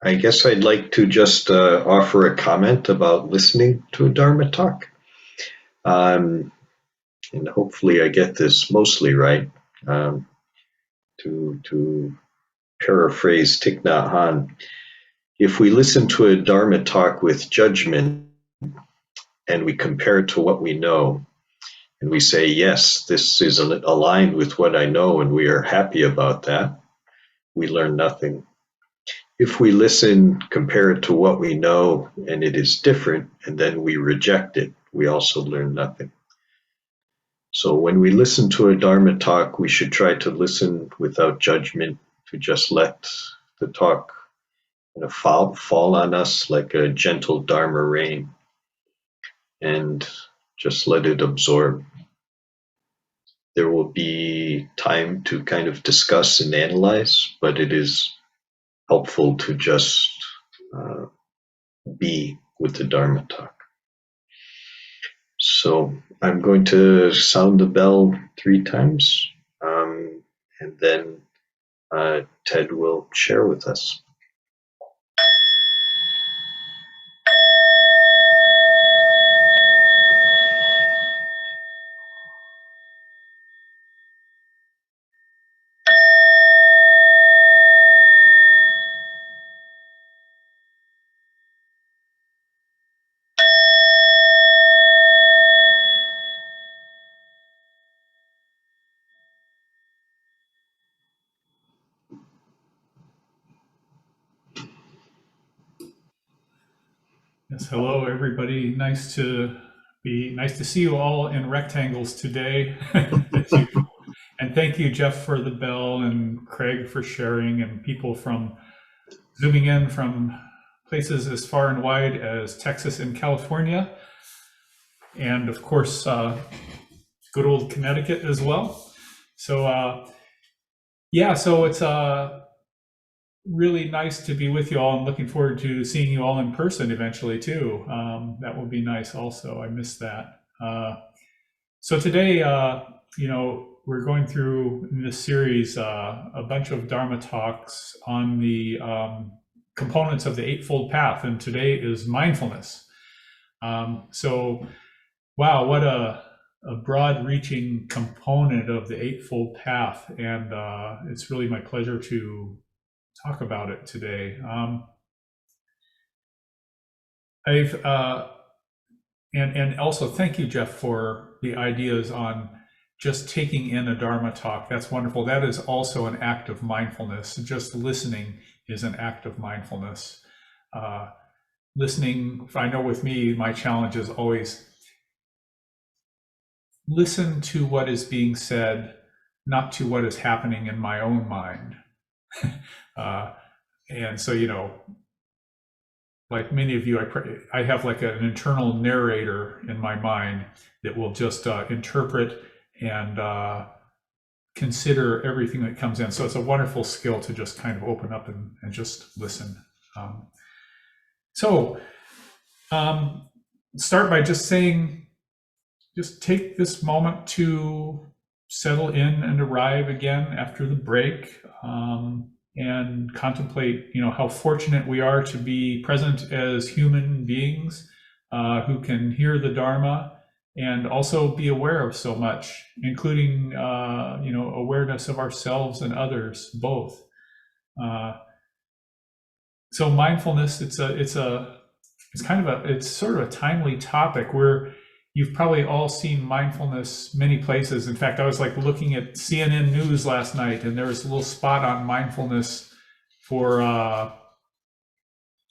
I guess I'd like to just offer a comment about listening to a Dharma talk. Um, and hopefully I get this mostly right. Um, to paraphrase Thich Nhat Hanh, if we listen to a Dharma talk with judgment and we compare it to what we know, and we say, yes, this is aligned with what I know, and we are happy about that, we learn nothing. If we listen, compare it to what we know, and it is different, and then we reject it, we also learn nothing. So when we listen to a Dharma talk, we should try to listen without judgment, to just let the talk fall on us like a gentle Dharma rain, and just let it absorb. There will be time to kind of discuss and analyze, but it is helpful to just uh, be with the Dharma talk. So I'm going to sound the bell 3 times, and then Ted will share with us. Yes, hello everybody. Nice to see you all in rectangles today. And thank you, Jeff, for the bell, and Craig for sharing, and people from zooming in from places as far and wide as Texas and California, and of course, good old Connecticut as well. So yeah, so it's really nice to be with you all. I'm looking forward to seeing you all in person eventually too. That would be nice also. I miss that. So today, we're going through in this series a bunch of Dharma talks on the components of the Eightfold Path, and today is mindfulness. So, wow, what a broad-reaching component of the Eightfold Path, and it's really my pleasure to talk about it today. And also thank you, Jeff, for the ideas on just taking in a Dharma talk. That's wonderful. That is also an act of mindfulness. Just listening is an act of mindfulness. Listening, I know with me, my challenge is always listen to what is being said, not to what is happening in my own mind. And so, like many of you, I have like an internal narrator in my mind that will just interpret and consider everything that comes in. So it's a wonderful skill to just kind of open up and just listen. Start by just saying, just take this moment to settle in and arrive again after the break. And contemplate, how fortunate we are to be present as human beings who can hear the Dharma and also be aware of so much, including, awareness of ourselves and others, both. So mindfulness, it's sort of a timely topic where you've probably all seen mindfulness many places. In fact, I was like looking at CNN News last night, and there was a little spot on mindfulness for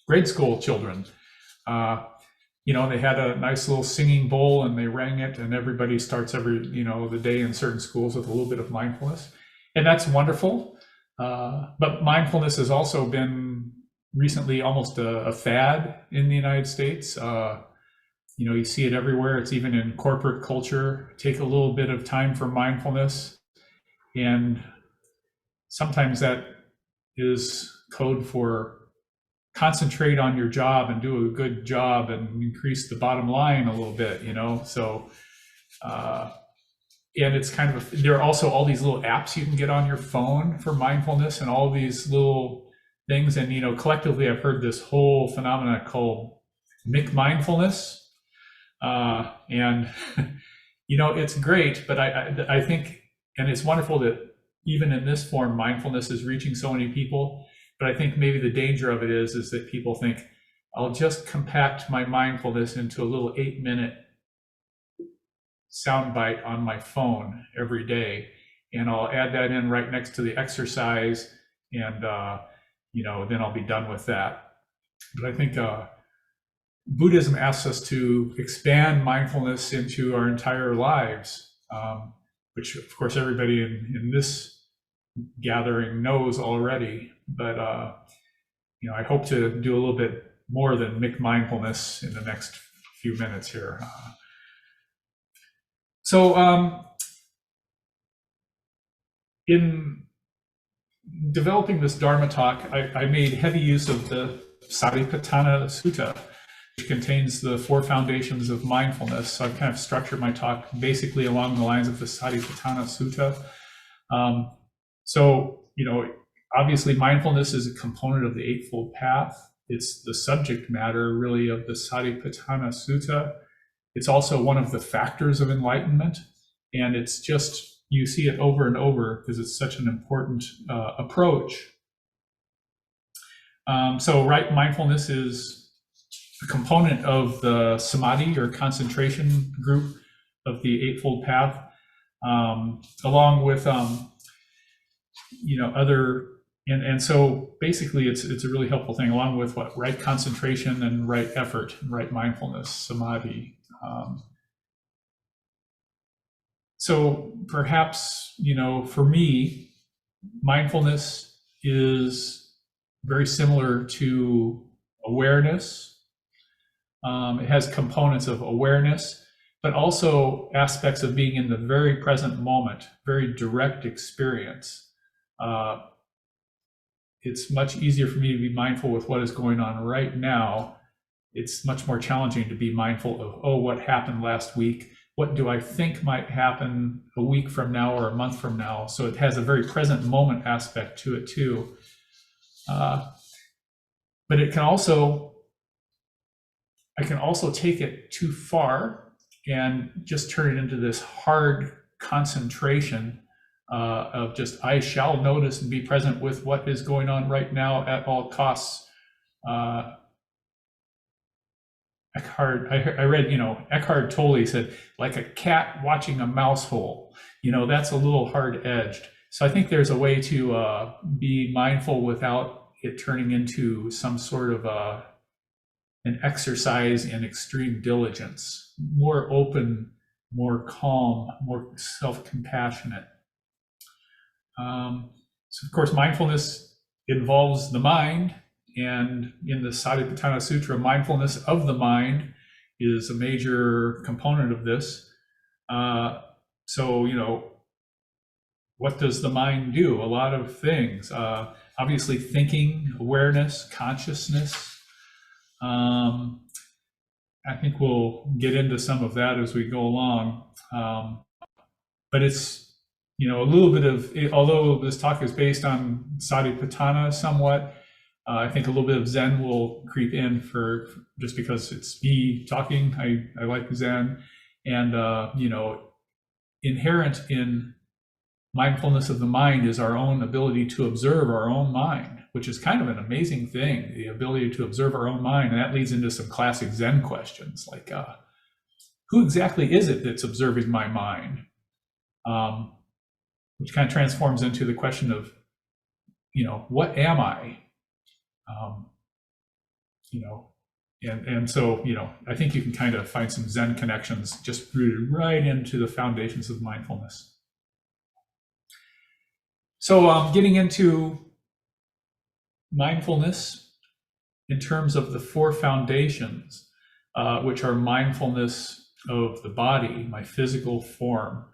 grade school children. They had a nice little singing bowl, and they rang it, and everybody starts the day in certain schools with a little bit of mindfulness, and that's wonderful. But mindfulness has also been recently almost a fad in the United States. You see it everywhere. It's even in corporate culture. Take a little bit of time for mindfulness. And sometimes that is code for concentrate on your job and do a good job and increase the bottom line a little bit, So, and it's kind of, there are also all these little apps you can get on your phone for mindfulness, and all these little things. And, collectively, I've heard this whole phenomena called mindfulness. And, it's great, but I think, and it's wonderful that even in this form, mindfulness is reaching so many people. But I think maybe the danger of it is that people think, I'll just compact my mindfulness into a little 8-minute soundbite on my phone every day, and I'll add that in right next to the exercise, and then I'll be done with that. But I think Buddhism asks us to expand mindfulness into our entire lives, which of course everybody in this gathering knows already. But I hope to do a little bit more than mindfulness in the next few minutes here. So in developing this Dharma talk, I made heavy use of the Saripatana Suta, which contains the 4 foundations of mindfulness. So I've kind of structured my talk basically along the lines of the Saripatana Suta. Obviously mindfulness is a component of the Eightfold Path. It's the subject matter really of the Saripatana Suta. It's also one of the factors of enlightenment. And it's just, you see it over and over because it's such an important approach. So right mindfulness is a component of the samadhi or concentration group of the Eightfold Path, along with other, and so basically it's a really helpful thing, along with right concentration and right effort, and right mindfulness, samadhi. So perhaps, for me, mindfulness is very similar to awareness. It has components of awareness, but also aspects of being in the very present moment, very direct experience. It's much easier for me to be mindful with what is going on right now. It's much more challenging to be mindful of, what happened last week? What do I think might happen a week from now or a month from now? So it has a very present moment aspect to it too. But it can also, I can also take it too far and just turn it into this hard concentration of just, I shall notice and be present with what is going on right now at all costs. Eckhart, I read, Eckhart Tolle said, like a cat watching a mouse hole. That's a little hard-edged. So I think there's a way to be mindful without it turning into some sort of an exercise in extreme diligence, more open, more calm, more self-compassionate. So of course, mindfulness involves the mind, and in the Saripatana Sutra, mindfulness of the mind is a major component of this. What does the mind do? A lot of things. Obviously, thinking, awareness, consciousness. I think we'll get into some of that as we go along. But it's, a little bit of, although this talk is based on Saripatana somewhat, I think a little bit of Zen will creep in just because it's me talking. I like Zen, and inherent in mindfulness of the mind is our own ability to observe our own mind, which is kind of an amazing thing, the ability to observe our own mind. And that leads into some classic Zen questions like, who exactly is it that's observing my mind? Which kind of transforms into the question of, what am I? So, I think you can kind of find some Zen connections just rooted right into the foundations of mindfulness. So getting into mindfulness in terms of the 4 foundations, which are mindfulness of the body, my physical form,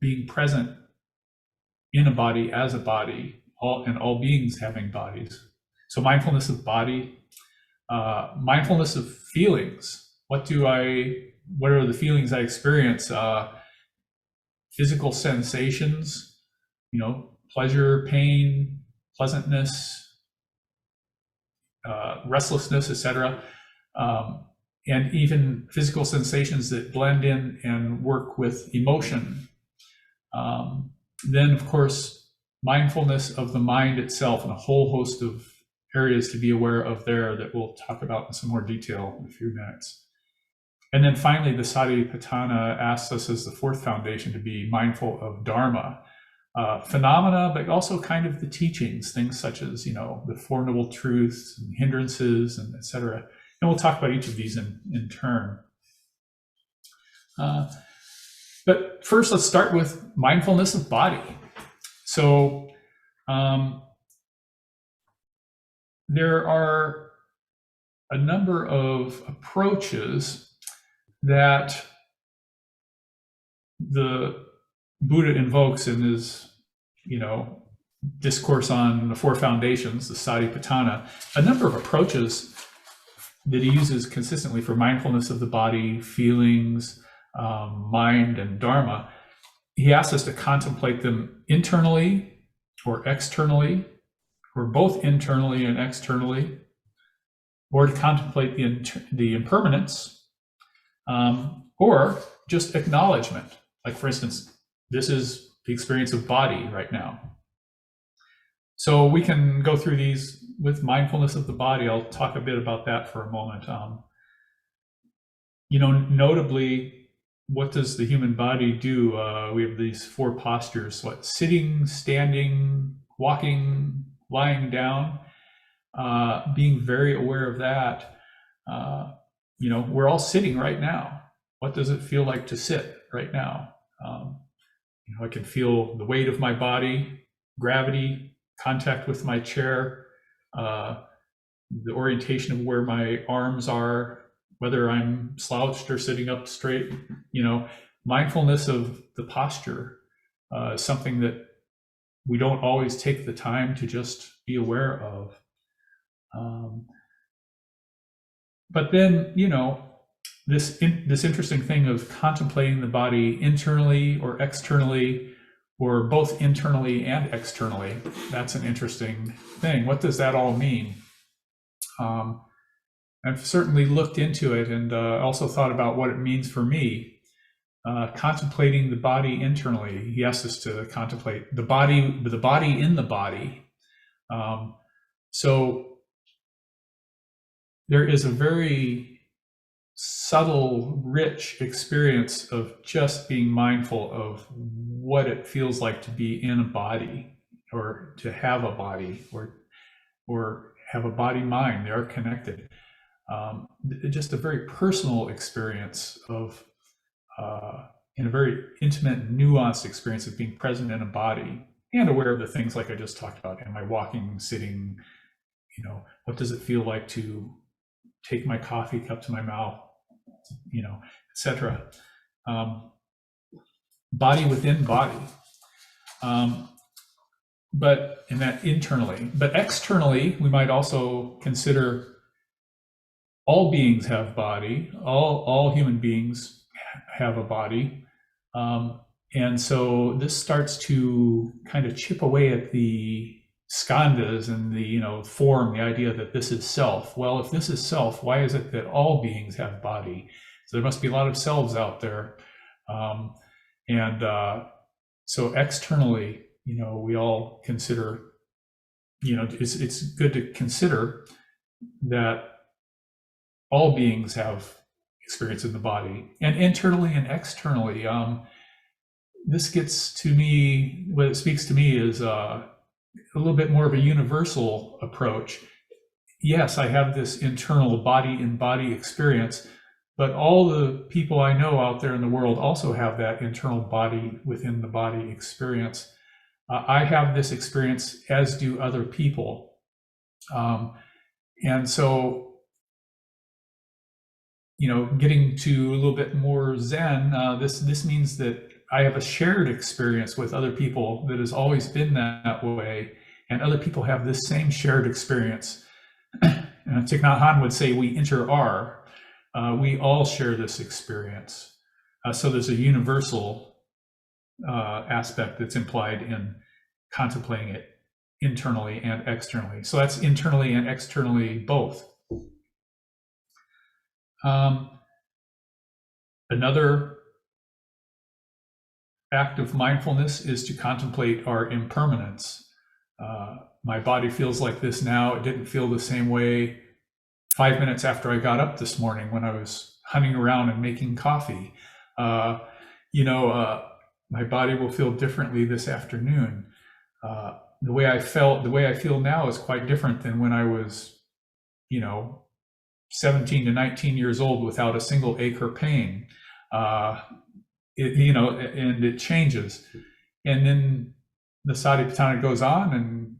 being present in a body as a body, and all beings having bodies. So mindfulness of body, mindfulness of feelings. What are the feelings I experience? Physical sensations, pleasure, pain, pleasantness, restlessness, etc., and even physical sensations that blend in and work with emotion. Then, of course, mindfulness of the mind itself, and a whole host of areas to be aware of there that we'll talk about in some more detail in a few minutes. And then finally, the Saripatana asks us as the fourth foundation to be mindful of Dharma, phenomena, but also kind of the teachings, things such as, the Four Noble Truths and hindrances, and etc. And we'll talk about each of these in turn. But first, let's start with mindfulness of body. So there are a number of approaches that the Buddha invokes in his, discourse on the four foundations, the Saripatana, a number of approaches that he uses consistently for mindfulness of the body, feelings, mind, and Dharma. He asks us to contemplate them internally or externally, or both internally and externally, or to contemplate the impermanence, or just acknowledgement. Like, for instance, this is the experience of body right now. So we can go through these with mindfulness of the body. I'll talk a bit about that for a moment. Notably, what does the human body do? We have these four postures: sitting, standing, walking, lying down. Being very aware of that. We're all sitting right now. What does it feel like to sit right now? I can feel the weight of my body, gravity, contact with my chair, the orientation of where my arms are, whether I'm slouched or sitting up straight. Mindfulness of the posture is something that we don't always take the time to just be aware of. But then, this interesting thing of contemplating the body internally or externally, or both internally and externally, that's an interesting thing. What does that all mean? I've certainly looked into it, and also thought about what it means for me. Contemplating the body internally, he asks us to contemplate the body in the body. So there is a very subtle, rich experience of just being mindful of what it feels like to be in a body, or to have a body, or have a body-mind. They are connected. Just a very personal experience of, in a very intimate, nuanced experience of being present in a body, and aware of the things like I just talked about. Am I walking, sitting? What does it feel like to take my coffee cup to my mouth, etc. Body within body. But in that internally. But externally, we might also consider all beings have body. All human beings have a body. And so this starts to kind of chip away at the skandhas and the form, the idea that this is self. Well, if this is self, why is it that all beings have body? So there must be a lot of selves out there. So externally, we all consider, it's good to consider that all beings have experience in the body, and internally and externally. This gets to me, what it speaks to me is a little bit more of a universal approach. Yes, I have this internal body-in-body experience, but all the people I know out there in the world also have that internal body within the body experience. I have this experience, as do other people. And so, getting to a little bit more Zen, this means that I have a shared experience with other people that has always been that way, and other people have this same shared experience. Thich Nhat Hanh would say we inter-are. We all share this experience. So there's a universal aspect that's implied in contemplating it internally and externally. So that's internally and externally both. Another act of mindfulness is to contemplate our impermanence. My body feels like this now. It didn't feel the same way 5 minutes after I got up this morning when I was hunting around and making coffee. My body will feel differently this afternoon. The way I feel now is quite different than when I was, 17 to 19 years old without a single ache or pain. And it changes. And then the Saripatana goes on and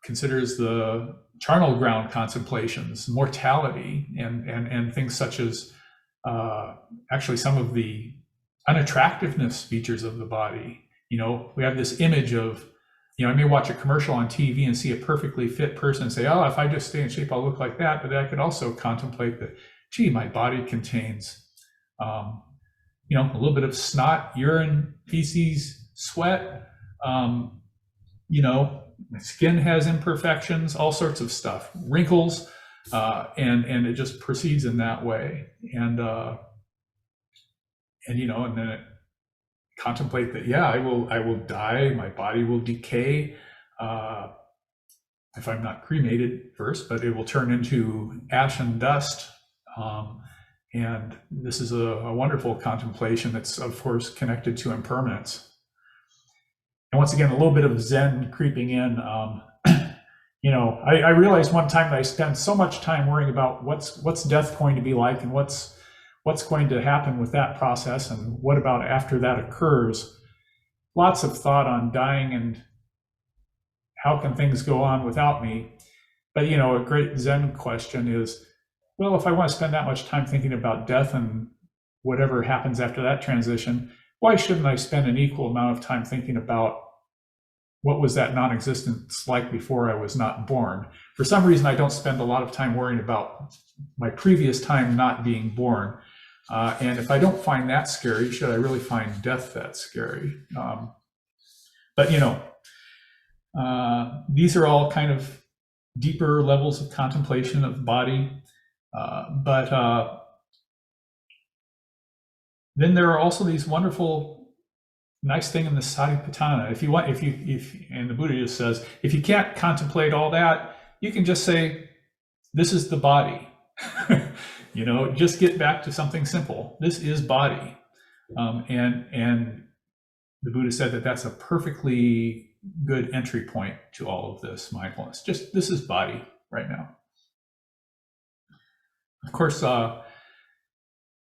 considers the charnel ground contemplations, mortality, and things such as actually some of the unattractiveness features of the body. We have this image of, I may watch a commercial on TV and see a perfectly fit person and say, oh, if I just stay in shape, I'll look like that. But I could also contemplate that, gee, my body contains, a little bit of snot, urine, feces, sweat. My skin has imperfections, all sorts of stuff, wrinkles, and it just proceeds in that way. And then it contemplate that, I will die, my body will decay, if I'm not cremated first, but it will turn into ash and dust. And this is a wonderful contemplation that's, of course, connected to impermanence. And once again, a little bit of Zen creeping in. I realized one time that I spent so much time worrying about what's death going to be like, and what's going to happen with that process, and what about after that occurs. Lots of thought on dying and how can things go on without me. But a great Zen question is, well, if I want to spend that much time thinking about death and whatever happens after that transition, why shouldn't I spend an equal amount of time thinking about what was that non-existence like before I was not born? For some reason, I don't spend a lot of time worrying about my previous time not being born. And if I don't find that scary, should I really find death that scary? But these are all kind of deeper levels of contemplation of body. But then there are also these wonderful, nice thing in the Saripatana. And the Buddha just says, if you can't contemplate all that, you can just say, this is the body. Just get back to something simple. This is body. And the Buddha said that that's a perfectly good entry point to all of this mindfulness. Just, this is body right now. Of course, now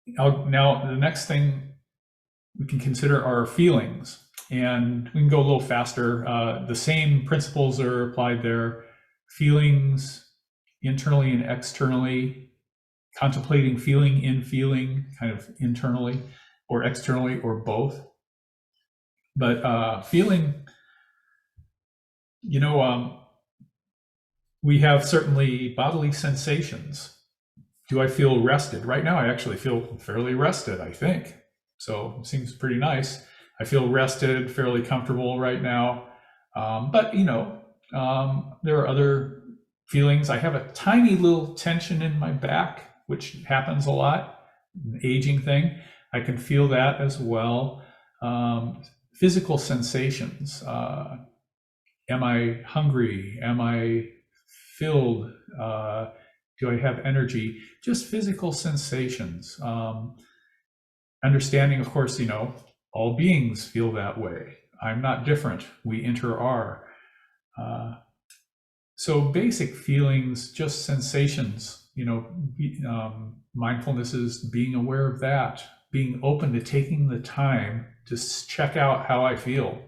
the next thing we can consider are feelings, and we can go a little faster. The same principles are applied there. Feelings internally and externally, contemplating feeling in feeling, kind of internally or externally or both. But feeling, we have certainly bodily sensations. Do I feel rested? Right now, I actually feel fairly rested, I think. So it seems pretty nice. I feel rested, fairly comfortable right now. But there are other feelings. I have a tiny little tension in my back, which happens a lot, an aging thing. I can feel that as well. Physical sensations. Am I hungry? Am I filled? Do I have energy? Just physical sensations. Understanding, of course, all beings feel that way. I'm not different. We inter-are. So basic feelings, just sensations, mindfulness is being aware of that, being open to taking the time to check out how I feel,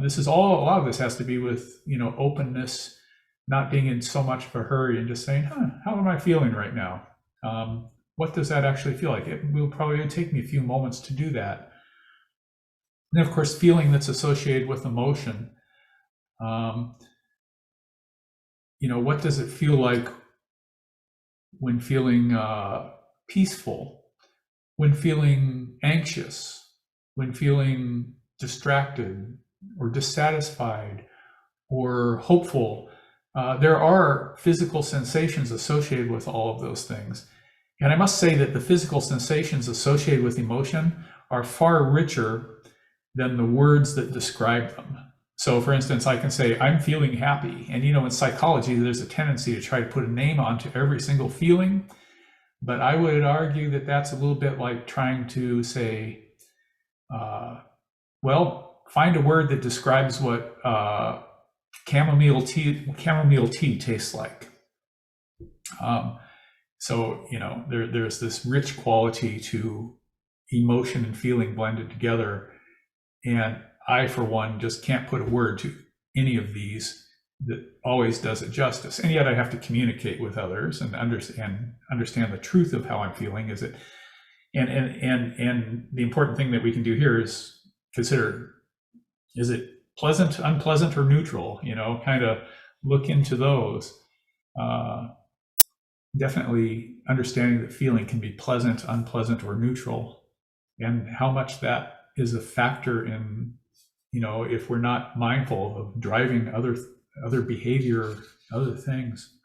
this is all, a lot of this has to be with, openness, not being in so much of a hurry and just saying, how am I feeling right now? What does that actually feel like? It will probably take me a few moments to do that. And of course, feeling that's associated with emotion. What does it feel like when feeling peaceful, when feeling anxious, when feeling distracted or dissatisfied or hopeful. There are physical sensations associated with all of those things. And I must say that the physical sensations associated with emotion are far richer than the words that describe them. So for instance, I can say, I'm feeling happy. And in psychology, there's a tendency to try to put a name onto every single feeling. But I would argue that that's a little bit like trying to say, well, find a word that describes what chamomile tea tastes like. So there's this rich quality to emotion and feeling blended together, and I, for one, just can't put a word to any of these that always does it justice. And yet I have to communicate with others and understand the truth of how I'm feeling. And the important thing that we can do here is consider, is it pleasant, unpleasant, or neutral? Kind of look into those. Definitely understanding that feeling can be pleasant, unpleasant, or neutral, and how much that is a factor in, if we're not mindful of driving other behavior, other things.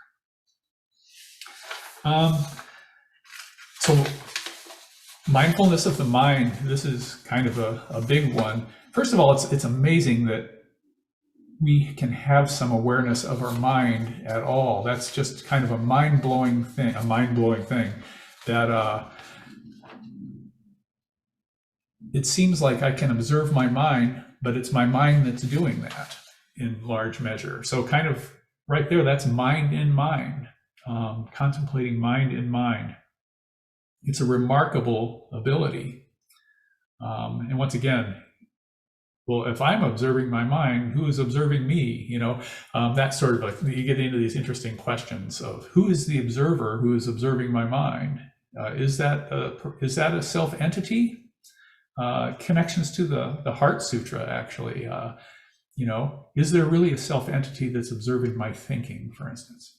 So mindfulness of the mind, this is kind of a big one. First of all, it's amazing that we can have some awareness of our mind at all. That's just kind of a mind-blowing thing, that it seems like I can observe my mind, but it's my mind that's doing that in large measure. So kind of right there, that's mind in mind, contemplating mind in mind. It's a remarkable ability. And once again, well, if I'm observing my mind, who is observing me? That's sort of like, you get into these interesting questions of who is the observer who is observing my mind? Is that a self entity? Connections to the Heart Sutra, actually. Is there really a self entity that's observing my thinking, for instance?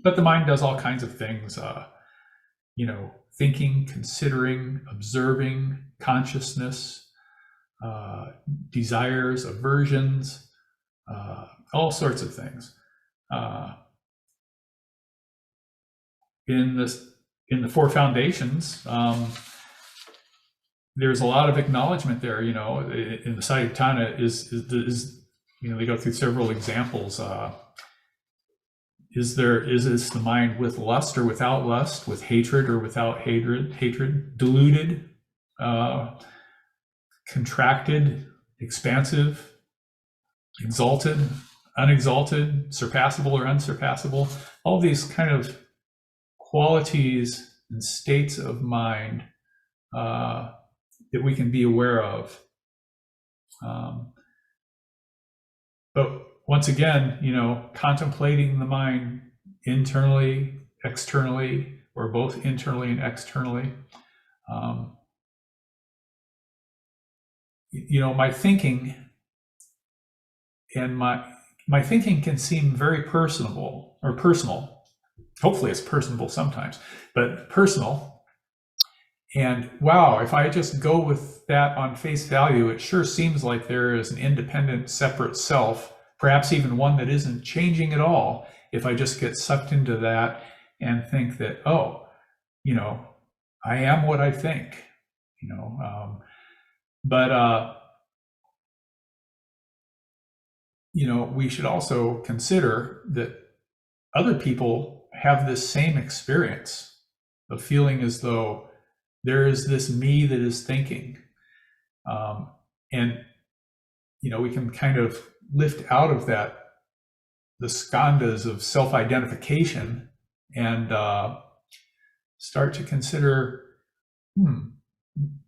But the mind does all kinds of things. Thinking, considering, observing, consciousness. Desires, aversions, all sorts of things. In the Four Foundations, there's a lot of acknowledgement there. In the Saripatana is they go through several examples. Is this the mind with lust or without lust, with hatred or without hatred, deluded, contracted, expansive, exalted, unexalted, surpassable or unsurpassable? All these kind of qualities and states of mind that we can be aware of. But once again, contemplating the mind internally, externally, or both internally and externally. My thinking and my thinking can seem very personal. Hopefully it's personable sometimes, but personal. And wow, if I just go with that on face value, it sure seems like there is an independent, separate self, perhaps even one that isn't changing at all. If I just get sucked into that and think that, I am what I think, but we should also consider that other people have this same experience of feeling as though there is this me that is thinking. And we can kind of lift out of that the skandhas of self-identification and start to consider,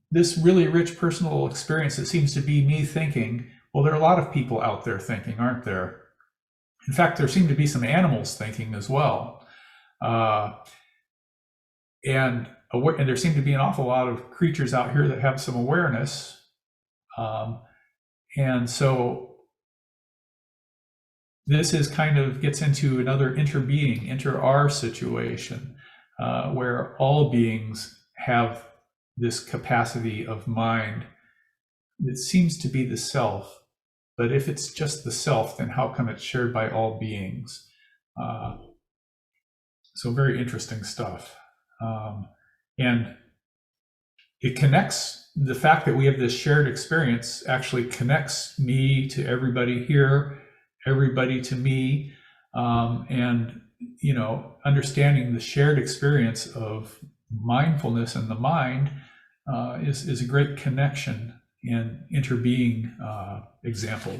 this really rich personal experience that seems to be me thinking. Well, there are a lot of people out there thinking, aren't there? In fact, there seem to be some animals thinking as well. And there seem to be an awful lot of creatures out here that have some awareness. And so this is kind of gets into another interbeing, inter-our situation, where all beings have this capacity of mind that seems to be the self. But if it's just the self, then how come it's shared by all beings? So very interesting stuff. And it connects, the fact that we have this shared experience actually connects me to everybody here, everybody to me, and understanding the shared experience of mindfulness and the mind is a great connection and interbeing example.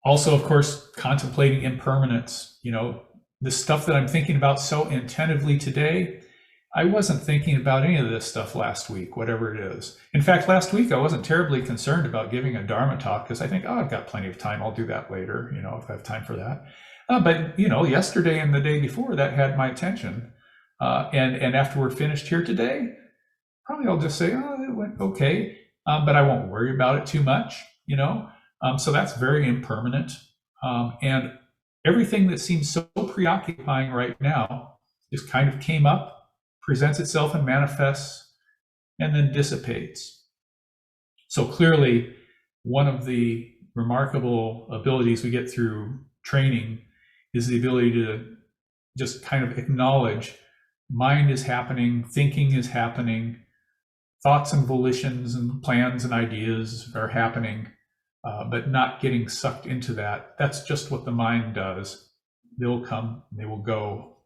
Also, of course, contemplating impermanence. The stuff that I'm thinking about so attentively today, I wasn't thinking about any of this stuff last week, whatever it is. In fact, last week I wasn't terribly concerned about giving a Dharma talk because I think, I've got plenty of time. I'll do that later, if I have time for that. But yesterday and the day before, that had my attention. And after we're finished here today, probably I'll just say, it went okay, but I won't worry about it too much, So that's very impermanent. And everything that seems so preoccupying right now just kind of came up, presents itself and manifests, and then dissipates. So clearly, one of the remarkable abilities we get through training is the ability to just kind of acknowledge mind is happening, thinking is happening, thoughts and volitions and plans and ideas are happening, but not getting sucked into that. That's just what the mind does. They'll come, they will go.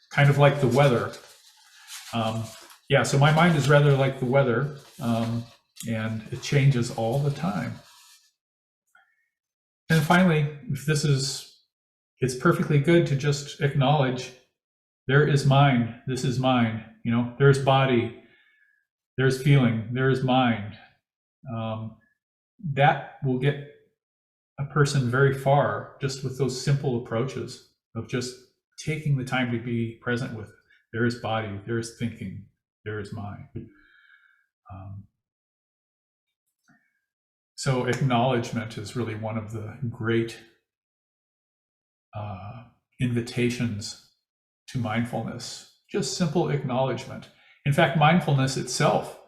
Kind of like the weather. So my mind is rather like the weather, and it changes all the time. And finally, it's perfectly good to just acknowledge there is mind, this is mind, there's body, there's feeling, there's mind. That will get a person very far just with those simple approaches of just taking the time to be present with there is body, there is thinking, there is mind. So acknowledgement is really one of the great invitations to mindfulness. Just simple acknowledgement. In fact, mindfulness itself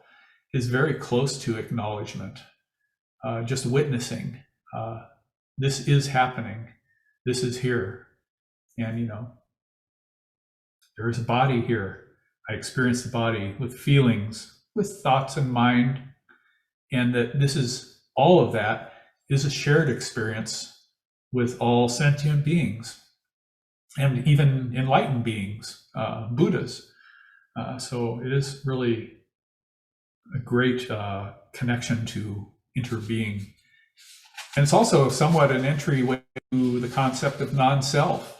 is very close to acknowledgement. Just witnessing. This is happening. This is here. And, there is a body here. I experience the body with feelings, with thoughts and mind, and that all of that is a shared experience with all sentient beings and even enlightened beings, Buddhas. So it is really a great connection to interbeing. And it's also somewhat an entryway to the concept of non-self.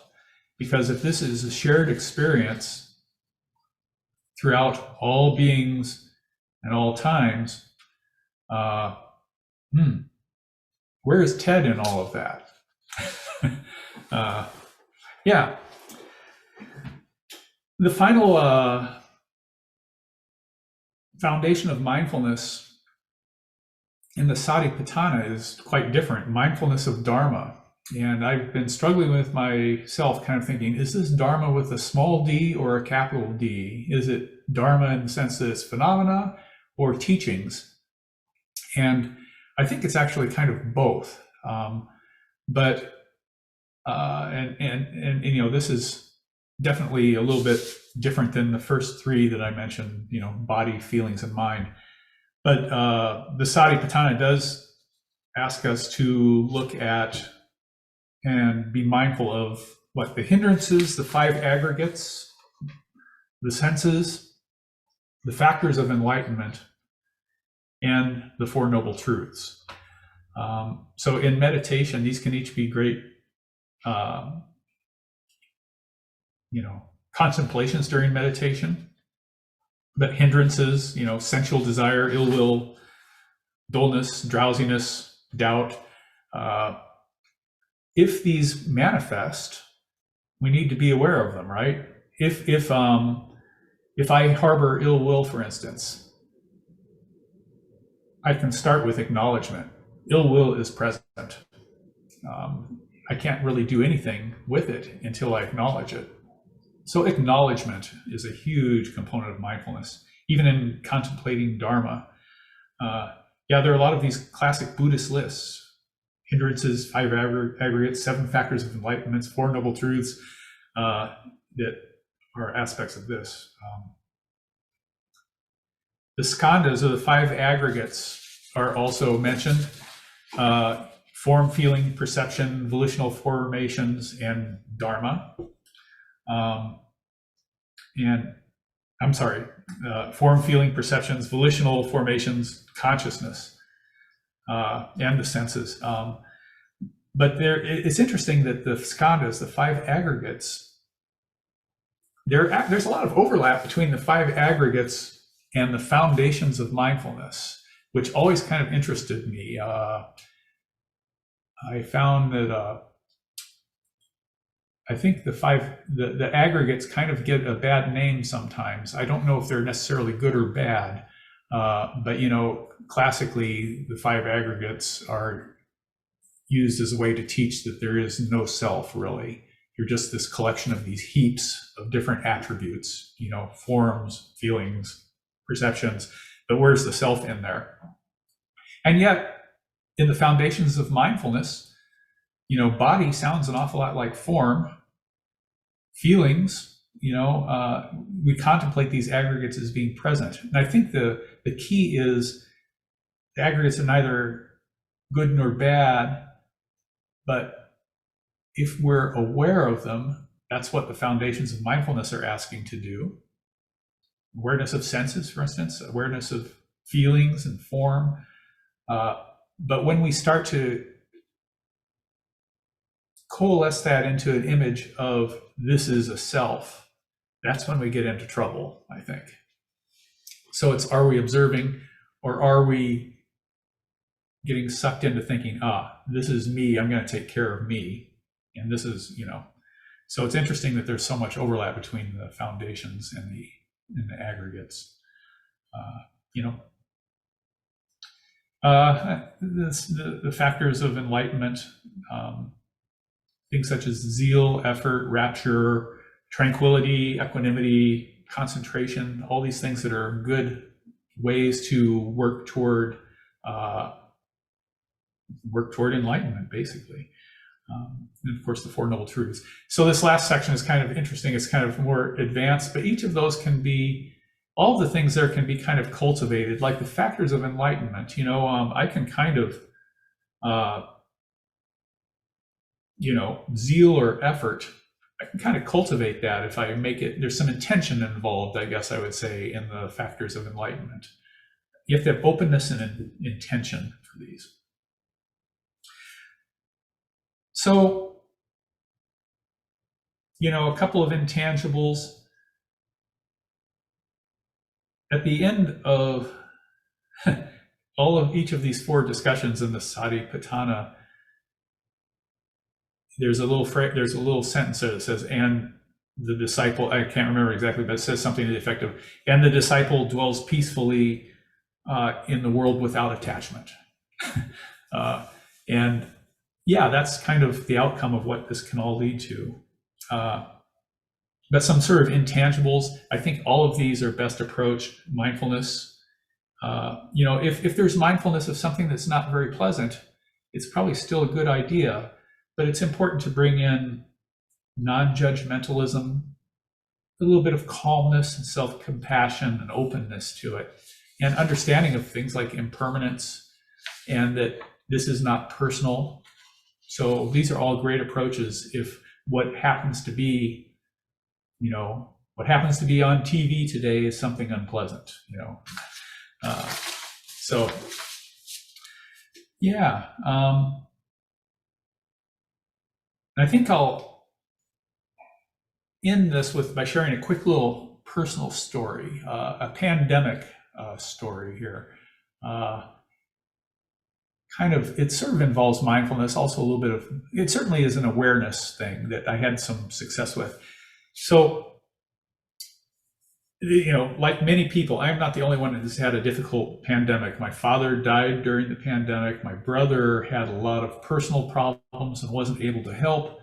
Because if this is a shared experience throughout all beings and all times, where is Ted in all of that? The final foundation of mindfulness in the Saripatana is quite different, mindfulness of Dharma. And I've been struggling with myself, kind of thinking, is this Dharma with a small d or a capital D? Is it Dharma in the sense that it's phenomena or teachings? And I think it's actually kind of both. This is definitely a little bit different than the first three that I mentioned, body, feelings, and mind. But the Saripatana does ask us to look at and be mindful of the hindrances, the 5 aggregates, the senses, the factors of enlightenment, and the 4 noble truths. So in meditation, these can each be great, contemplations during meditation. But hindrances, sensual desire, ill will, dullness, drowsiness, doubt. If these manifest, we need to be aware of them, right? If I harbor ill will, for instance, I can start with acknowledgement. Ill will is present. I can't really do anything with it until I acknowledge it. So acknowledgement is a huge component of mindfulness. Even in contemplating Dharma, yeah, there are a lot of these classic Buddhist lists: hindrances, 5 aggregates, 7 factors of enlightenment, 4 noble truths, that are aspects of this. The skandhas, or the 5 aggregates, are also mentioned: form, feeling, perception, volitional formations, and dharma. Form, feeling, perceptions, volitional formations, consciousness, and the senses. But it's interesting that the skandhas, the 5 aggregates, there's a lot of overlap between the 5 aggregates and the foundations of mindfulness, which always kind of interested me. I found that I think the aggregates kind of get a bad name sometimes. I don't know if they're necessarily good or bad, but classically the 5 aggregates are used as a way to teach that there is no self, really. You're just this collection of these heaps of different attributes, forms, feelings, perceptions, but where's the self in there? And yet, in the foundations of mindfulness, body sounds an awful lot like form. Feelings, we contemplate these aggregates as being present. And I think the key is the aggregates are neither good nor bad, but if we're aware of them, that's what the foundations of mindfulness are asking to do. Awareness of senses, for instance, awareness of feelings and form. But when we start to coalesce that into an image of this is a self, that's when we get into trouble, I think. So it's, are we observing, or are we getting sucked into thinking, this is me, I'm going to take care of me, and this is, so it's interesting that there's so much overlap between the foundations and the aggregates. The factors of enlightenment, things such as zeal, effort, rapture, tranquility, equanimity, concentration, all these things that are good ways to work toward enlightenment, basically. And of course, the 4 noble truths. So this last section is kind of interesting. It's kind of more advanced, but each of those can be, all the things there can be kind of cultivated, like the factors of enlightenment. I can kind of, zeal or effort, I can kind of cultivate that if I make it, there's some intention involved, I guess I would say, in the factors of enlightenment. You have to have openness and intention for these. So, a couple of intangibles. At the end of each of these 4 discussions in the Saripatana, there's a little sentence there that says, and the disciple, I can't remember exactly, but it says something to the effect of, and the disciple dwells peacefully in the world without attachment. And yeah, that's kind of the outcome of what this can all lead to. But some sort of intangibles, I think all of these are best approached. Mindfulness, if there's mindfulness of something that's not very pleasant, it's probably still a good idea, but it's important to bring in non-judgmentalism, a little bit of calmness and self-compassion and openness to it, and understanding of things like impermanence, and that this is not personal. So these are all great approaches if what happens to be, what happens to be on TV today is something unpleasant, So, yeah. I think I'll end this by sharing a quick little personal story, a pandemic story here. It sort of involves mindfulness, also a little bit of, it certainly is an awareness thing that I had some success with. So, like many people, I'm not the only one who's had a difficult pandemic. My father died during the pandemic. My brother had a lot of personal problems and wasn't able to help.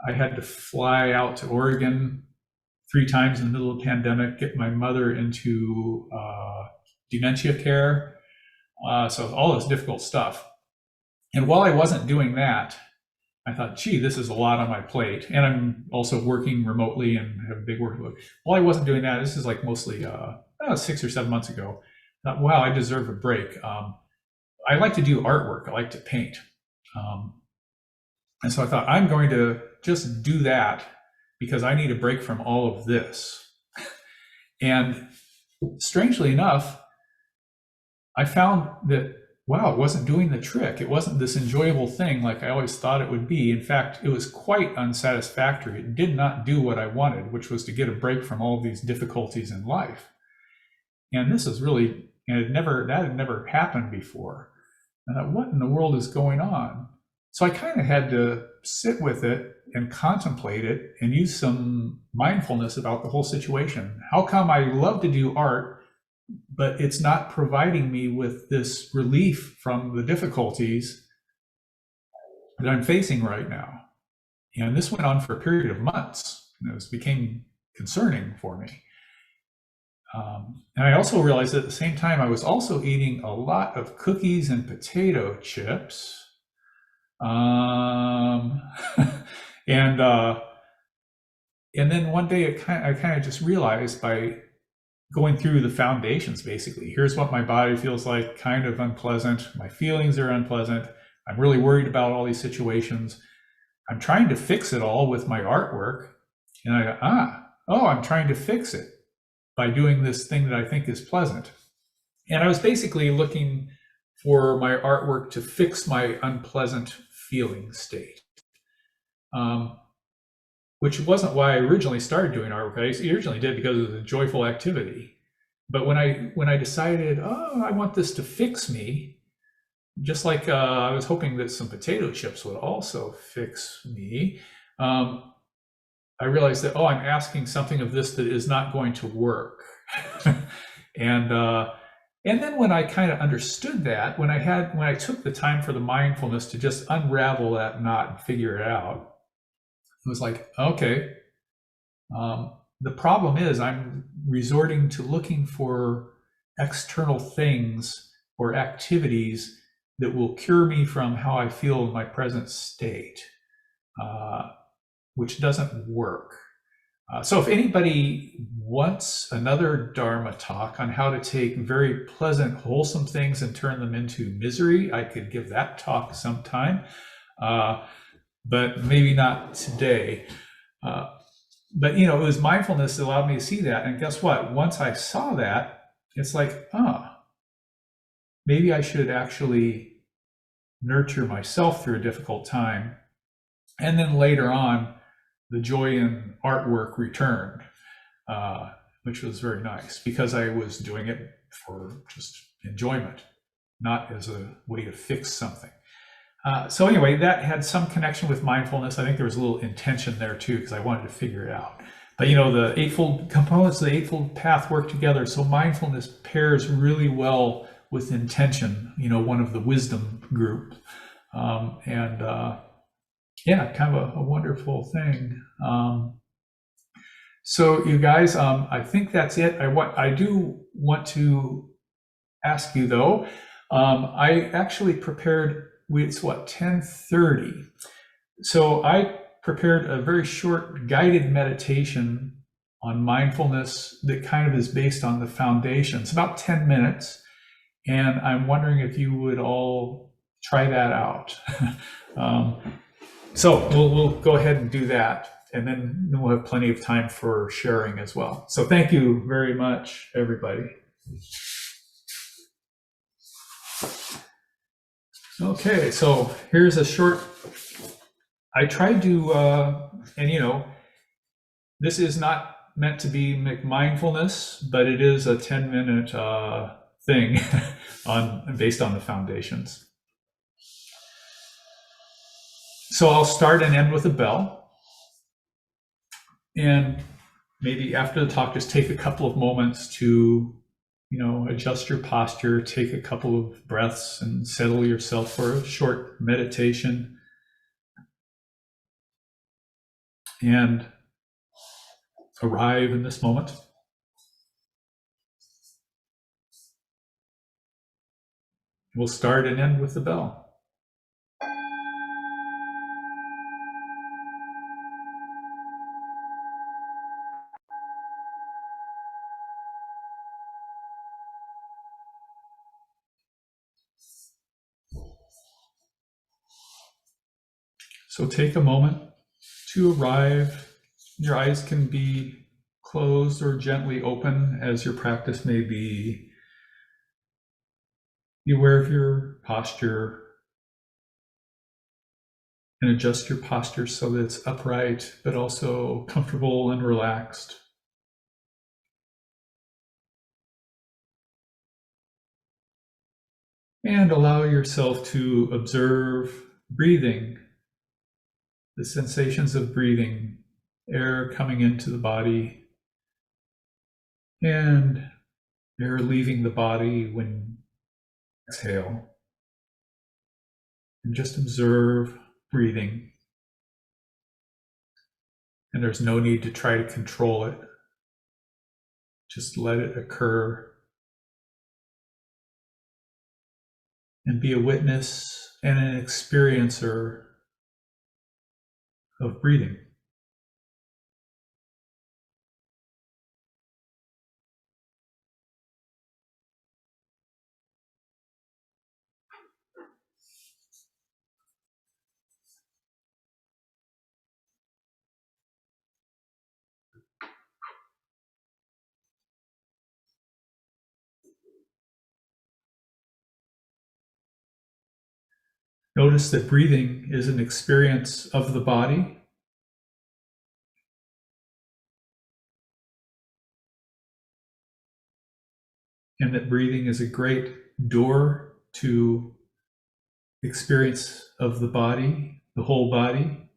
I had to fly out to Oregon 3 times in the middle of the pandemic, get my mother into dementia care. So all this difficult stuff. And while I wasn't doing that, I thought, gee, this is a lot on my plate. And I'm also working remotely and have a big workload. While I wasn't doing that, this is like mostly 6 or 7 months ago. I thought, wow, I deserve a break. I like to do artwork. I like to paint. And so I thought, I'm going to just do that because I need a break from all of this. And strangely enough, I found that, wow, it wasn't doing the trick. It wasn't this enjoyable thing like I always thought it would be. In fact, it was quite unsatisfactory. It did not do what I wanted, which was to get a break from all of these difficulties in life. And this is really, and that had never happened before. And I thought, what in the world is going on? So I kind of had to sit with it and contemplate it and use some mindfulness about the whole situation. How come I love to do art, but it's not providing me with this relief from the difficulties that I'm facing right now? And this went on for a period of months, and it became concerning for me. And I also realized at the same time, I was also eating a lot of cookies and potato chips. And then one day I kind of just realized by going through the foundations, basically, here's what my body feels like, kind of unpleasant. My feelings are unpleasant. I'm really worried about all these situations. I'm trying to fix it all with my artwork. And I go, I'm trying to fix it by doing this thing that I think is pleasant. And I was basically looking for my artwork to fix my unpleasant feeling state, which wasn't why I originally started doing artwork. I originally did because it was a joyful activity. But when I decided, I want this to fix me, just like I was hoping that some potato chips would also fix me, I realized that, I'm asking something of this that is not going to work. And then when I kind of understood that, when I took the time for the mindfulness to just unravel that knot and figure it out, it was like, okay, the problem is I'm resorting to looking for external things or activities that will cure me from how I feel in my present state, which doesn't work. So if anybody wants another Dharma talk on how to take very pleasant, wholesome things and turn them into misery, I could give that talk sometime, but maybe not today. But it was mindfulness that allowed me to see that. And guess what? Once I saw that, it's like, maybe I should actually nurture myself through a difficult time. And then later on, the joy in artwork returned, which was very nice because I was doing it for just enjoyment, not as a way to fix something. So anyway, that had some connection with mindfulness. I think there was a little intention there too, because I wanted to figure it out. But the eightfold components of the Eightfold Path work together. So mindfulness pairs really well with intention, one of the wisdom group. Yeah, kind of a wonderful thing. So you guys, I think that's it. I do want to ask you though, I actually prepared, it's 10:30. So I prepared a very short guided meditation on mindfulness that kind of is based on the foundations, about 10 minutes. And I'm wondering if you would all try that out. So we'll go ahead and do that, and then we'll have plenty of time for sharing as well. So thank you very much, everybody. Okay, so here's a short, I tried to, this is not meant to be mindfulness, but it is a 10-minute thing based on the foundations. So I'll start and end with a bell. And maybe after the talk, just take a couple of moments to, adjust your posture, take a couple of breaths and settle yourself for a short meditation. And arrive in this moment. We'll start and end with the bell. So take a moment to arrive. Your eyes can be closed or gently open as your practice may be. Be aware of your posture and adjust your posture so that it's upright, but also comfortable and relaxed. And allow yourself to observe breathing, the sensations of breathing, air coming into the body and air leaving the body when you exhale. And just observe breathing. And there's no need to try to control it. Just let it occur. And be a witness and an experiencer of breathing. Notice that breathing is an experience of the body. And that breathing is a great door to experience of the body, the whole body.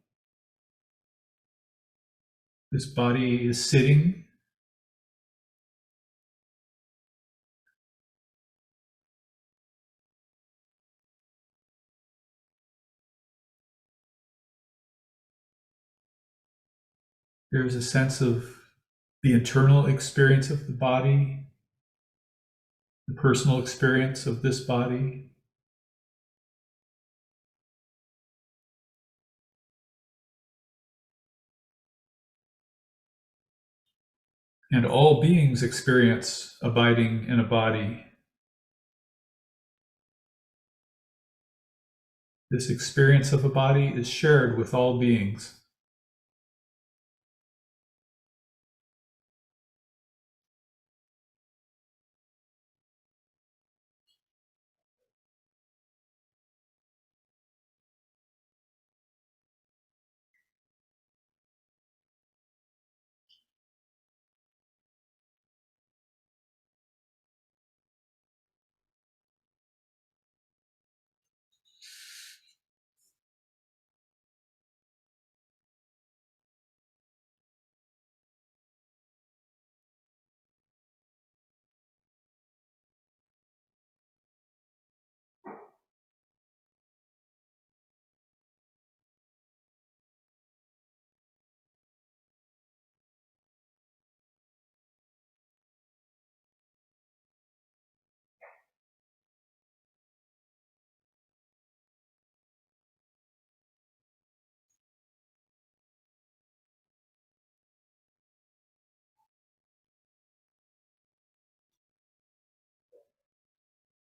This body is sitting. There's a sense of the internal experience of the body, the personal experience of this body. And all beings experience abiding in a body. This experience of a body is shared with all beings.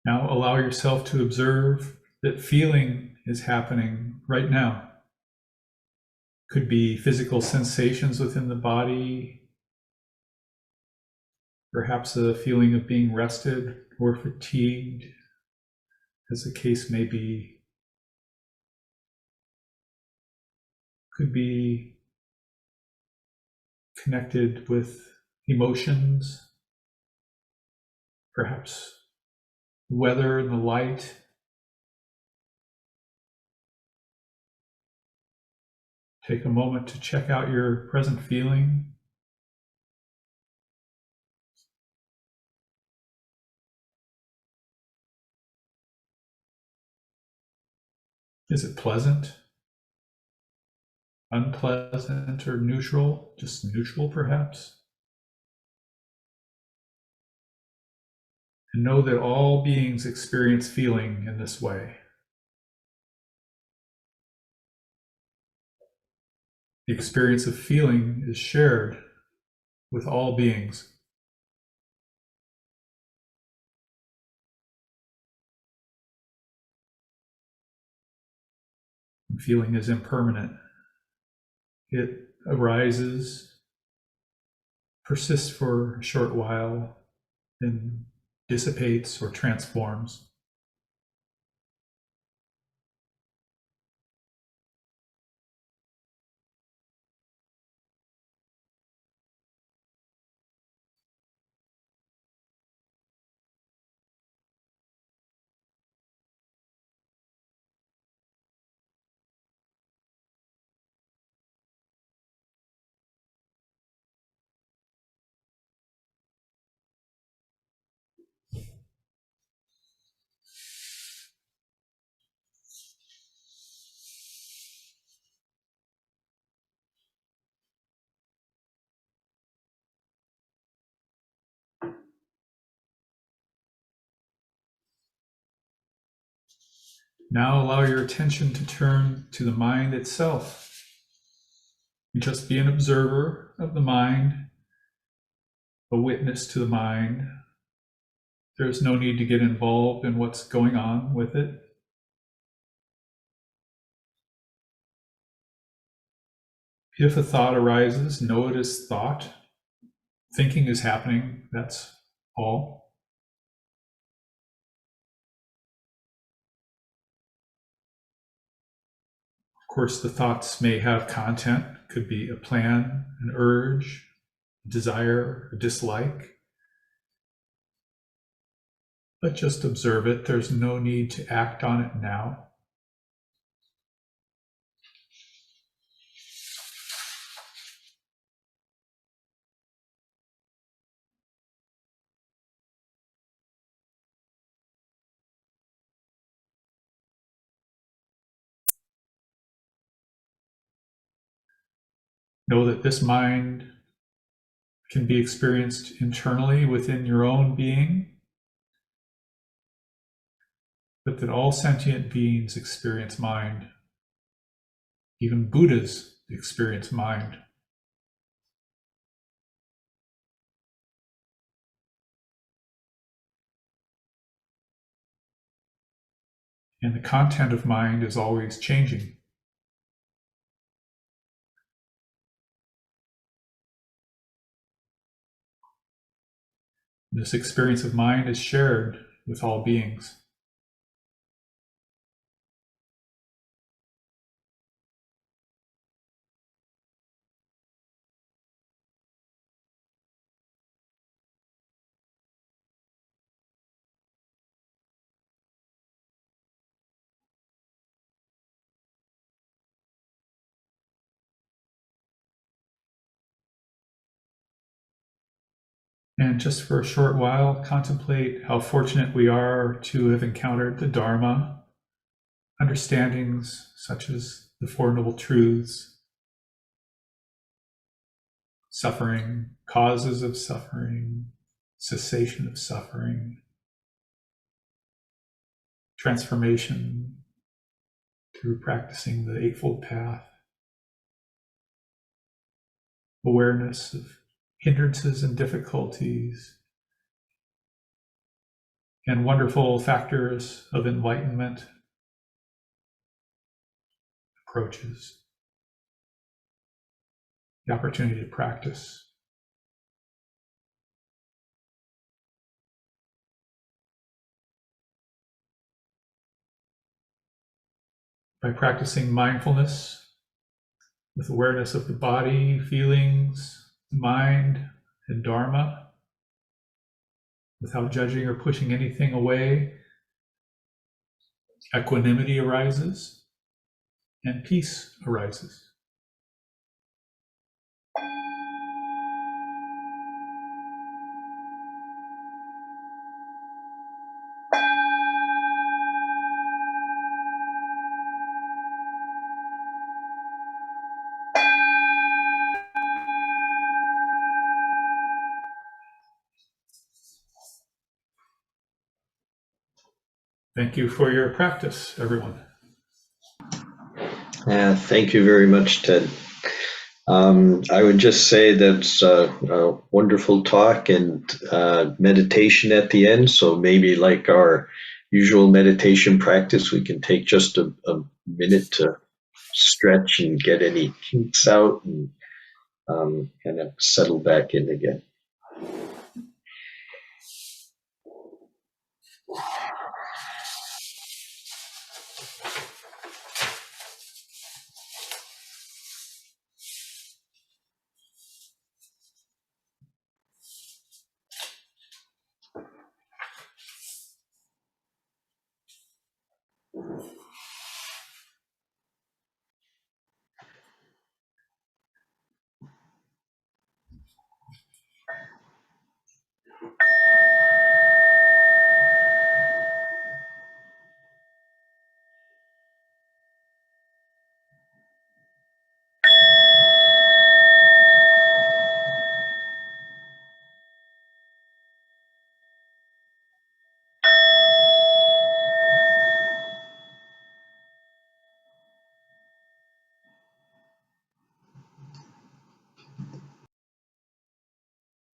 Now allow yourself to observe that feeling is happening right now. Could be physical sensations within the body, perhaps a feeling of being rested or fatigued, as the case may be. Could be connected with emotions, perhaps weather and the light. Take a moment to check out your present feeling. Is it pleasant, unpleasant, or neutral? Just neutral, perhaps. And know that all beings experience feeling in this way. The experience of feeling is shared with all beings. Feeling is impermanent. It arises, persists for a short while, then dissipates or transforms. Now allow your attention to turn to the mind itself. You just be an observer of the mind, a witness to the mind. There's no need to get involved in what's going on with it. If a thought arises, know it as thought. Thinking is happening, that's all. Of course, the thoughts may have content, could be a plan, an urge, a desire, a dislike. But just observe it. There's no need to act on it now. Know that this mind can be experienced internally within your own being, but that all sentient beings experience mind. Even Buddhas experience mind. And the content of mind is always changing. This experience of mind is shared with all beings. And just for a short while, contemplate how fortunate we are to have encountered the Dharma, understandings such as the Four Noble Truths, suffering, causes of suffering, cessation of suffering, transformation through practicing the Eightfold Path, awareness of hindrances and difficulties, and wonderful factors of enlightenment, approaches, the opportunity to practice. By practicing mindfulness with awareness of the body, feelings, mind, and Dharma, without judging or pushing anything away, equanimity arises and peace arises. Thank you for your practice, everyone. Thank you very much, Ted. I would just say that's a wonderful talk and meditation at the end. So maybe like our usual meditation practice, we can take just a minute to stretch and get any kinks out and kind of settle back in again.